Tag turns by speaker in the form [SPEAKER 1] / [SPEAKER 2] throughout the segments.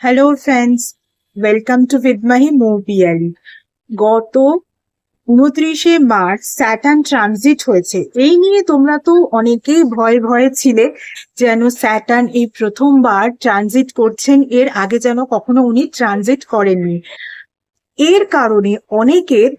[SPEAKER 1] Hello friends, welcome to বিদমাহি মুভিয়ালি। গত 29শে মার্চ স্যাটার্ন ট্রানজিট হয়েছে। এই নিয়ে তোমরা তো অনেকেই ভয়ে ভয়ে ছিলে, যেন স্যাটার্ন এই প্রথমবার ট্রানজিট করছেন, এর আগে যেন কখনো উনি ট্রানজিট করেননি। এর কারণে অনেকের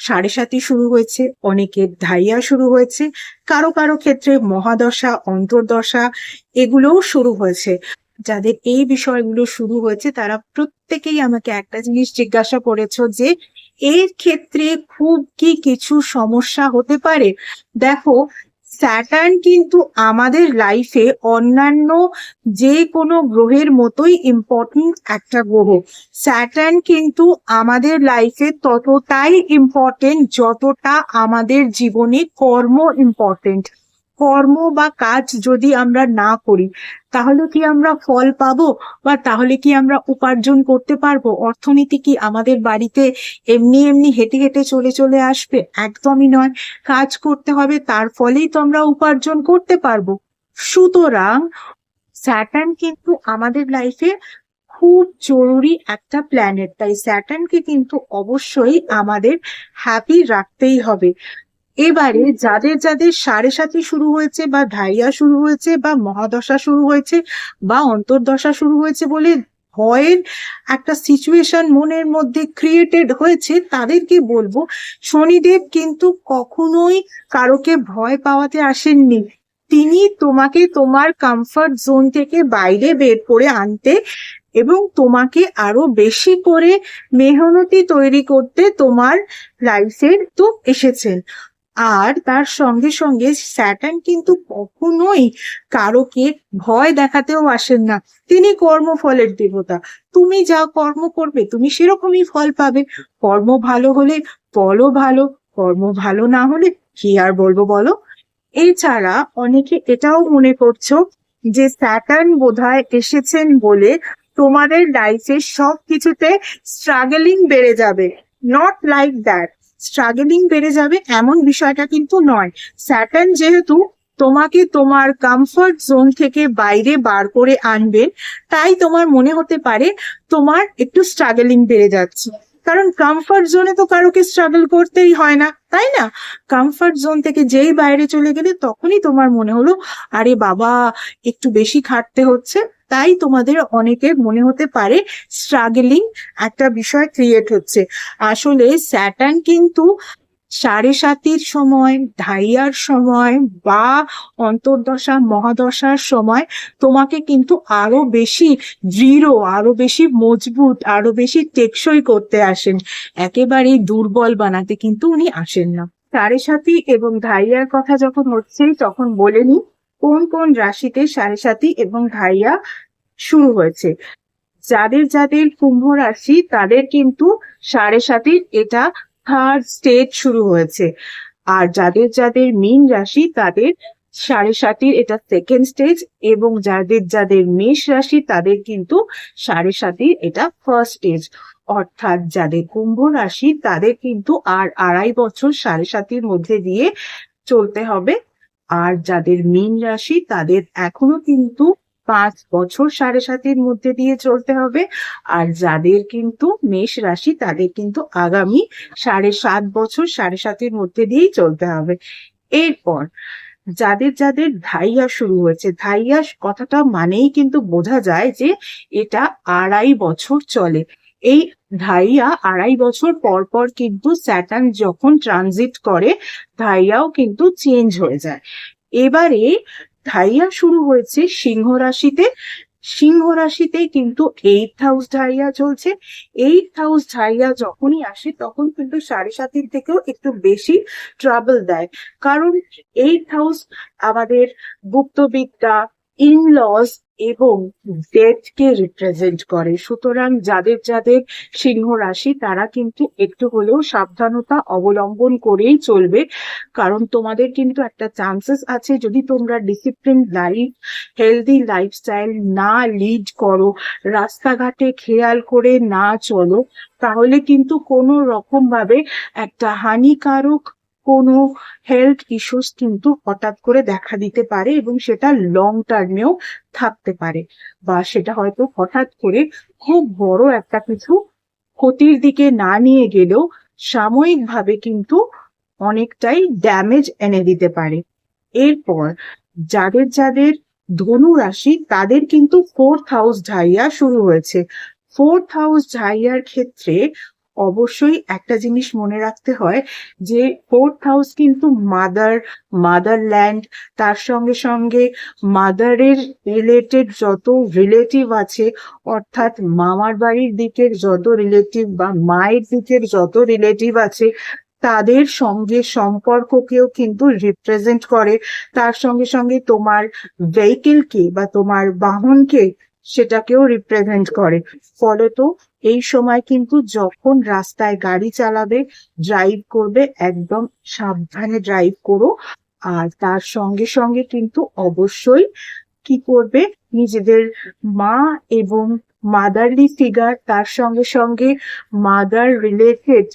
[SPEAKER 1] সাড়ে সাতি শুরু হয়েছে, অনেকের ধাইয়া শুরু হয়েছে, কারো কারো ক্ষেত্রে মহাদশা, অন্তর্দশা এগুলোও শুরু হয়েছে। যাদের এই বিষয়গুলো শুরু হয়েছে তারা প্রত্যেকেই আমাকে একটা জিনিস জিজ্ঞাসা করেছো যে এর ক্ষেত্রে খুব কি কিছু সমস্যা হতে পারে। দেখো, স্যাটার্ন কিন্তু আমাদের লাইফে অন্যান্য যে কোনো গ্রহের মতোই ইম্পর্টেন্ট একটা গ্রহ। স্যাটার্ন কিন্তু আমাদের লাইফে ততটাই ইম্পর্টেন্ট যতটা আমাদের জীবনে কর্ম ইম্পর্টেন্ট। কর্ম বা কাজ যদি আমরা না করি তাহলে কি আমরা ফল পাবো, বা তাহলে কি আমরা উপার্জন করতে পারবো? অর্থনীতি কি আমাদের বাড়িতে এমনি এমনি হেঁটে হেঁটে চলে চলে আসবে? একদমই নয়। কাজ করতে হবে, তার ফলেই তো আমরা উপার্জন করতে পারবো। সুতরাং স্যাটার্ন কিন্তু আমাদের লাইফে খুব জরুরি একটা প্ল্যানেট, তাই স্যাটার্নকে কিন্তু অবশ্যই আমাদের হ্যাপি রাখতেই হবে। এবারে যাদের যাদের সাড়ে সাতি শুরু হয়েছে, বা ঢাইয়া শুরু হয়েছে, বা মহাদশা শুরু হয়েছে, বা অন্তর্দশা শুরু হয়েছে বলে ভয়ের একটা সিচুয়েশন মনের মধ্যে ক্রিয়েটেড হয়েছে, তাদেরকে বলবো শনিদেব কিন্তু কখনোই কারোকে ভয় পাওয়াতে আসেননি। তিনি তোমাকে তোমার কমফর্ট জোন থেকে বাইরে বের করে আনতে এবং তোমাকে আরো বেশি করে মেহনতি তৈরি করতে তোমার লাইফের তো এসেছেন। আর তার সঙ্গে সঙ্গে স্যাটার্ন কিন্তু কখনোই কারোকে ভয় দেখাতেও আসেন না। তিনি কর্মফলের দেবতা। তুমি যা কর্ম করবে তুমি সেরকমই ফল পাবে। কর্ম ভালো হলে ফলও ভালো, কর্ম ভালো না হলে কি আর বলবো বলো। এছাড়া অনেকে এটাও মনে করছো যে স্যাটার্ন বোধহয় এসেছেন বলে তোমাদের লাইফে সব কিছুতে স্ট্রাগলিং বেড়ে যাবে। Not like that. স্ট্রাগলিং বেড়ে যাবে এমন বিষয়টা কিন্তু নয়। স্যাটার্ন যেহেতু তোমাকে তোমার কমফর্ট জোন থেকে বাইরে বার করে আনবেন, তাই তোমার মনে হতে পারে তোমার একটু স্ট্রাগলিং বেড়ে যাচ্ছে। কারণ কমফর্ট জোনে তো কারোকে স্ট্রাগল করতেই হয় না, তাই না? কমফর্ট জোন থেকে যেই বাইরে চলে গেলে তখনই তোমার মনে হলো আরে বাবা, একটু বেশি খাটতে হচ্ছে। তাই তোমাদের অনেকের মনে হতে পারে স্ট্রাগলিং একটা বিষয় ক্রিয়েট হচ্ছে। আসলে স্যাটার্ন কিন্তু সাড়ে সাতির সময়, ঢাইয়ার সময়, বা অন্তর্দশা মহাদশার সময় তোমাকে কিন্তু আরো বেশি দৃঢ়, আরো বেশি মজবুত, আরো বেশি টেকসই করতে আসেন। একেবারেই দুর্বল বানাতে কিন্তু উনি আসেন না। সাড়ে সাতি এবং ঢাইয়ার কথা যখন হচ্ছে তখন বলে নি কোন কোন রাশিতে সাড়ে সাতি এবং ঢাইয়া শুরু হয়েছে। যাদের যাদের কুম্ভ রাশি তাদের কিন্তু সাড়ে সাতির এটা থার্ড স্টেজ শুরু হয়েছে। আর যাদের যাদের মীন রাশি তাদের সাড়ে সাতির এটা সেকেন্ড স্টেজ, এবং যাদের যাদের মেষ রাশি তাদের কিন্তু সাড়ে সাতির এটা ফার্স্ট স্টেজ। অর্থাৎ যাদের কুম্ভ রাশি তাদের কিন্তু আর 2.5 বছর সাড়ে সাতির মধ্যে দিয়ে চলতে হবে। আর যাদের মীন রাশি তাদের এখনো কিন্তু 5 বছর সাড়ে সাতির মধ্যে দিয়ে চলতে হবে। আর যাদের কিন্তু মেষ রাশি তাদের কিন্তু আগামী 7.5 বছর সাড়ে সাতির মধ্যে দিয়েই চলতে হবে। এরপর যাদের যাদের ধাইয়া শুরু হয়েছে, ধাইয়া কথাটা মানেই কিন্তু বোঝা যায় যে এটা 2.5 বছর চলে। এই ধাইয়া 2.5 বছর পর পর কিন্তু স্যাটার্ন যখন ট্রানজিট করে ধাইয়াও কিন্তু চেঞ্জ হয়ে যায়। এবারে ধাইয়া শুরু হয়েছে সিংহ রাশিতে। সিংহ রাশিতে কিন্তু 8th হাউস ধাইয়া চলছে। 8th হাউস ধাইয়া যখনই আসে তখন কিন্তু সাড়ে সাতির থেকেও একটু বেশি ট্রাবল দেয়। কারণ 8th হাউস আমাদের গুপ্তবিদ্যা, ইনলস এবং ডেথকে রিপ্রেজেন্ট করে। সুতরাং যাদের যাদের সিংহ রাশি তারা কিন্তু একটু হলেও সাবধানতা অবলম্বন করেই চলবে। কারণ তোমাদের কিন্তু একটা চান্সেস আছে, যদি তোমরা ডিসিপ্লিন লাইফ, হেলদি লাইফস্টাইল না লিড করো, রাস্তাঘাটে খেয়াল করে না চলো, তাহলে কিন্তু কোনো রকম ভাবে একটা হানিকারক কোনো হেলথ ইস্যুস কিন্তু হঠাৎ করে দেখা দিতে পারে এবং সেটা লং টার্মেও থাকতে পারে, বা সেটা হয়তো হঠাৎ করে খুব বড় একটা কিছু ক্ষতির দিকে না নিয়ে গেলেও সাময়িকভাবে কিন্তু অনেকটাই ড্যামেজ এনে দিতে পারে। এরপর যাদের যাদের ধনু রাশি তাদের কিন্তু 4th হাউস ঢাইয়া শুরু হয়েছে। 4th হাউস ঢাইয়ার ক্ষেত্রে অবশ্যই একটা জিনিস মনে রাখতে হয় যে 4th হাউস কিন্তু মাদারল্যান্ড, তার সঙ্গে সঙ্গে মাদারের রিলেটেড যত রিলেটিভ আছে, অর্থাৎ মামার বাড়ির দিকের যত রিলেটিভ বা মায়ের দিকের যত রিলেটিভ আছে তাদের সঙ্গে সম্পর্ককেও কিন্তু রিপ্রেজেন্ট করে। তার সঙ্গে সঙ্গে তোমার ভেহিকেলকে বা তোমার বাহনকে সেটাকেও রিপ্রেজেন্ট করে। ফলত এই সময় কিন্তু যখন রাস্তায় গাড়ি চালাবে, ড্রাইভ করবে, একদম সাবধানে ড্রাইভ করো। আর তার সঙ্গে সঙ্গে কিন্তু অবশ্যই কি করবে, নিজেদের মা এবং মাদারলি ফিগার, তার সঙ্গে সঙ্গে মাদার রিলেটেড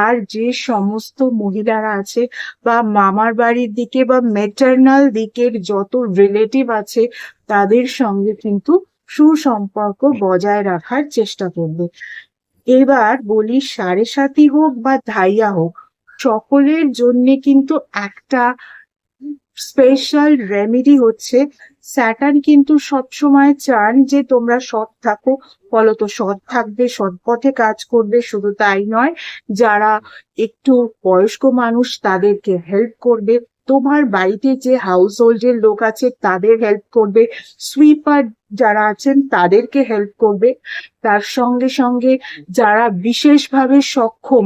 [SPEAKER 1] আর যে সমস্ত মহিলারা আছে বা মামার বাড়ির দিকে বা ম্যাটারনাল দিকের যত রিলেটিভ আছে তাদের সঙ্গে কিন্তু সুসম্পর্ক বজায় রাখার চেষ্টা করবে। এবার বলি, সাড়ে সাতি হোক বা ধাইয়া হোক, সকলের জন্য কিন্তু একটা স্পেশাল রেমেডি হচ্ছে, স্যাটার্ন কিন্তু সবসময় চান যে তোমরা সৎ থাকো, ফলত সৎ থাকবে, সৎ পথে কাজ করবে। শুধু তাই নয়, যারা একটু বয়স্ক মানুষ তাদেরকে হেল্প করবে, তোমার বাড়িতে যে হাউস হোল্ডের লোক আছে তাদের হেল্প করবে, সুইপার যারা আছেন তাদেরকে হেল্প করবে। তার সঙ্গে সঙ্গে যারা বিশেষভাবে সক্ষম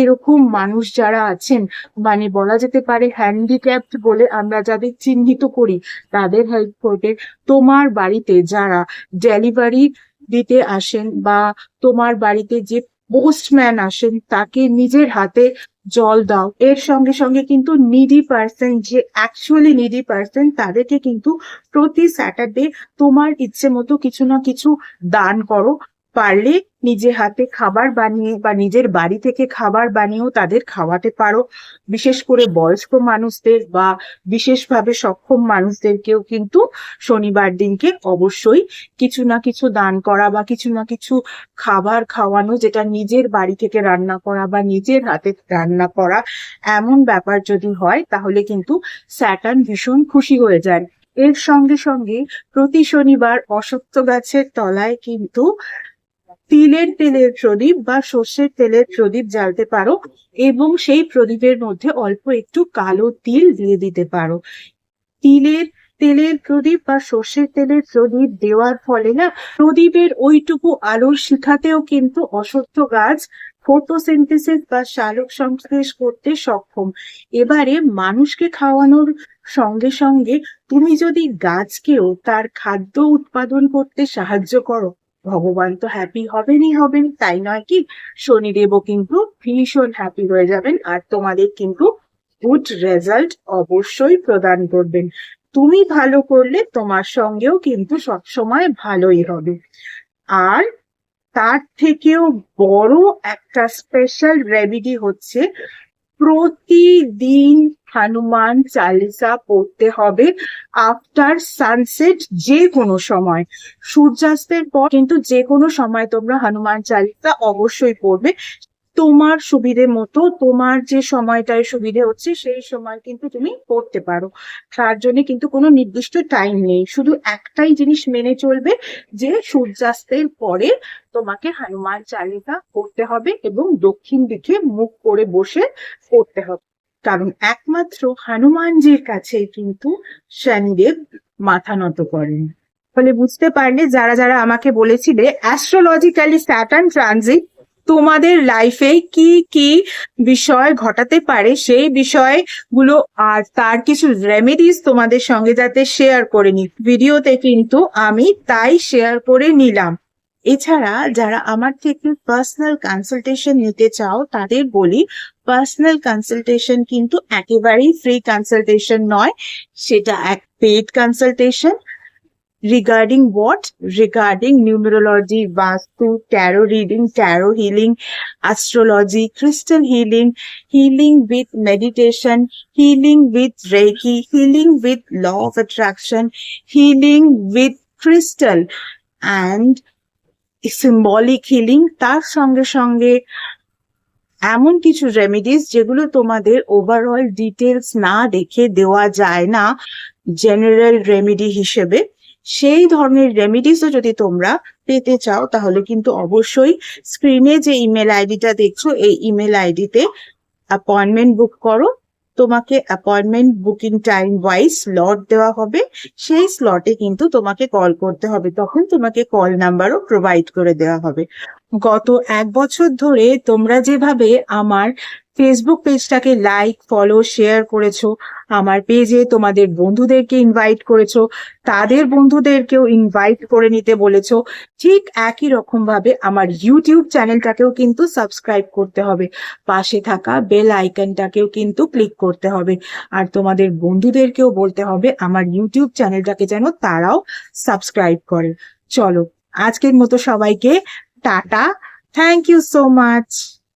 [SPEAKER 1] এরকম মানুষ যারা আছেন, মানে বলা যেতে পারে হ্যান্ডিক্যাপড বলে আমরা যাদের চিহ্নিত করি, তাদের হেল্প করবে। তোমার বাড়িতে যারা ডেলিভারি দিতে আসেন বা তোমার বাড়িতে যে পোস্টম্যান আসেন তাকে নিজের হাতে জল দাও। এর সঙ্গে সঙ্গে কিন্তু নিডি পার্সন, যে অ্যাকচুয়ালি নিডি পার্সন, তাদেরকে কিন্তু প্রতি স্যাটারডে তোমার ইচ্ছে মতো কিছু না কিছু দান করো। পারলে নিজে হাতে খাবার বানিয়ে বা নিজের বাড়ি থেকে খাবার বানিয়েও তাদের খাওয়াতে পারো। বিশেষ করে বয়স্ক মানুষদের বা বিশেষভাবে সক্ষম মানুষদেরকেও কিন্তু শনিবার দিনকে অবশ্যই কিছু না কিছু দান করা বা কিছু না কিছু খাবার খাওয়ানো, যেটা নিজের বাড়ি থেকে রান্না করা বা নিজের হাতে রান্না করা, এমন ব্যাপার যদি হয় তাহলে কিন্তু স্যাটার্ন ভীষণ খুশি হয়ে যায়। এর সঙ্গে সঙ্গে প্রতি শনিবার অশ্বত্থ গাছের তলায় কিন্তু তিলের তেলের প্রদীপ বা সর্ষের তেলের প্রদীপ জ্বালতে পারো এবং সেই প্রদীপের মধ্যে অল্প একটু কালো তিল দিয়ে দিতে পারো। তিলের তেলের প্রদীপ বা সর্ষের তেলের প্রদীপ দেওয়ার ফলে না, প্রদীপের ওইটুকু আলোর শিখাতেও কিন্তু অশ্বত্থ গাছ ফটোসিনথেসিস বা সালোক সংশ্লেষ করতে সক্ষম। এবারে মানুষকে খাওয়ানোর সঙ্গে সঙ্গে তুমি যদি গাছকেও তার খাদ্য উৎপাদন করতে সাহায্য করো, ভগবান তো হ্যাপি হবেনই হবেন, তাই নয় কি? শনিদেবও কিন্তু ভীষণ হ্যাপি হয়ে যাবেন আর তোমাদের কিন্তু গুড রেজাল্ট অবশ্যই প্রদান করবেন। তুমি ভালো করলে তোমার সঙ্গেও কিন্তু সবসময় ভালোই হবে। আর তার থেকেও বড় একটা স্পেশাল রেমেডি হচ্ছে, প্রতিদিন হনুমান চালিসা পড়তে হবে আফটার সানসেট। যে কোনো সময়, সূর্যাস্তের পর কিন্তু যে কোনো সময় তোমরা হনুমান চালিসা অবশ্যই পড়বে। তোমার সুবিধে মতো, তোমার যে সময়টায় সুবিধে হচ্ছে সেই সময় কিন্তু তুমি পড়তে পারো। তার জন্য কিন্তু কোনো নির্দিষ্ট টাইম নেই, শুধু একটাই জিনিস মেনে চলবে যে সূর্যাস্তের পরে তোমাকে হনুমান চালিসা পড়তে হবে এবং দক্ষিণ দিকে মুখ করে বসে পড়তে হবে, কারণ একমাত্র হনুমানজির কাছে কিন্তু শনিদেব মাথা নত করেন। ফলে বুঝতে পারলে, যারা যারা আমাকে বলেছিলে অ্যাস্ট্রোলজিক্যালি স্যাটার্ন ট্রানজিট তোমাদের লাইফে কি কি বিষয় ঘটাতে পারে সেই বিষয়গুলো আর তার কিছু রেমেডিস তোমাদের সঙ্গে যাতে শেয়ার করে নি ভিডিওতে, কিন্তু আমি তাই শেয়ার করে নিলাম। এছাড়া যারা আমার থেকে পার্সোনাল কনসালটেশন নিতে চাও তাদের বলি, পার্সোনাল কনসালটেশন কিন্তু একেবারেই ফ্রি কনসালটেশন নয়, সেটা এক paid consultation. regarding what? Regarding numerology, vastu, tarot reading, tarot healing, astrology, crystal healing, healing with meditation, healing with Reiki, healing with law of attraction, healing with crystal, and symbolic healing। তার সঙ্গে সঙ্গে এমন কিছু remedies যেগুলো তোমাদের overall details না দেখে দেওয়া যায় না জেনারেল রেমেডি হিসেবে, সেই ধরনের রেমেডিসও যদি তোমরা পেতে চাও তাহলে কিন্তু অবশ্যই স্ক্রিনে যে ইমেল আইডিটা দেখছো এই ইমেল আইডিতে অ্যাপয়েন্টমেন্ট বুক করো। তোমাকে appointment booking time wise slot দেওয়া হবে, সেই স্লটে কিন্তু তোমাকে কল করতে হবে, তখন তোমাকে কল নাম্বারও প্রোভাইড করে দেওয়া হবে। গত 1 বছর ধরে তোমরা যেভাবে আমার ফেসবুক পেজটাকে লাইক, ফলো, শেয়ার করেছো, আমার পেজে তোমাদের বন্ধুদেরকে ইনভাইট করেছো, তাদের বন্ধুদেরকেও ইনভাইট করে নিতে বলেছো, ঠিক একই রকম ভাবে আমার ইউটিউব চ্যানেলটাকেও কিন্তু সাবস্ক্রাইব করতে হবে, পাশে থাকা বেল আইকনটাকেও কিন্তু ক্লিক করতে হবে, আর তোমাদের বন্ধুদেরকেও বলতে হবে আমার ইউটিউব চ্যানেলটাকে যেন তারাও সাবস্ক্রাইব করে। চলো আজকের মতো সবাইকে tata, thank you so much.